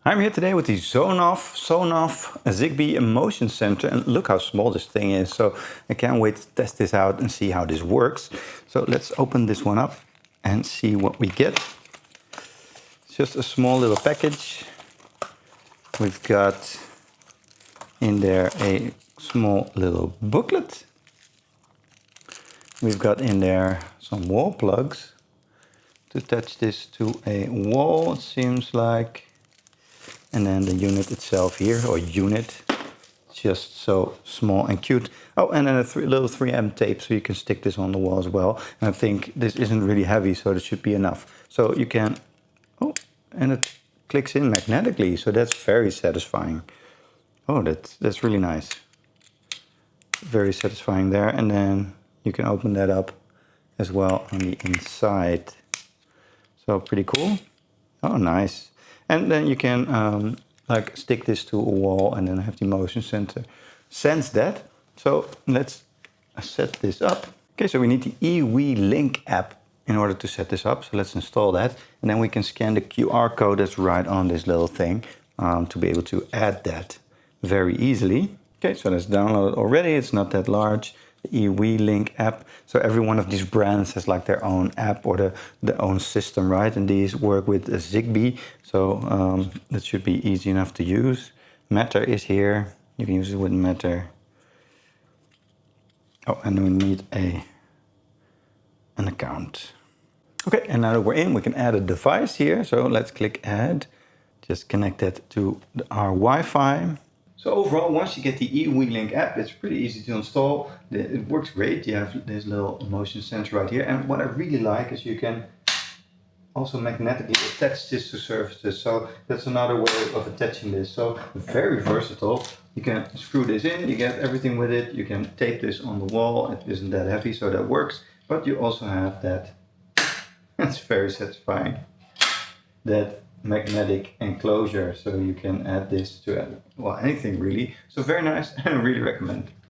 I'm here today with the Sonoff Zigbee Motion Center, and look how small this thing is. So I can't wait to test this out and see how this works. So let's open this one up and see what we get. It's just a small little package. We've got in there a small little booklet. We've got in there some wall plugs to attach this to a wall, it seems like. And then the unit itself here, or unit, just so small and cute. Oh, and then a little 3M tape so you can stick this on the wall as well. And I think this isn't really heavy, so this should be enough. So you can, oh, and it clicks in magnetically, so that's very satisfying. Oh, that's really nice. Very satisfying there. And then you can open that up as well on the inside. So pretty cool. Oh, nice. And then you can like stick this to a wall and then have the motion center sense that. So let's set this up. Okay, so we need the eWeLink app in order to set this up. So let's install that. And then we can scan the QR code that's right on this little thing to be able to add that very easily. Okay, so that's downloaded already. It's not that large. The eWeLink app. So every one of these brands has like their own app or their own system, right? And these work with Zigbee, so that should be easy enough to use. Matter is here. You can use it with Matter. Oh, and we need an account. Okay, and now that we're in, we can add a device here. So let's click Add. Just connect that to our Wi-Fi. So overall, once you get the eWeLink app, it's pretty easy to install. It works great. You have this little motion sensor right here. And what I really like is you can also magnetically attach this to surfaces. So that's another way of attaching this. So very versatile. You can screw this in, you get everything with it. You can tape this on the wall. It isn't that heavy, so that works. But you also have that, that's very satisfying, that magnetic enclosure, so you can add this to well, anything really. So very nice, and I really recommend.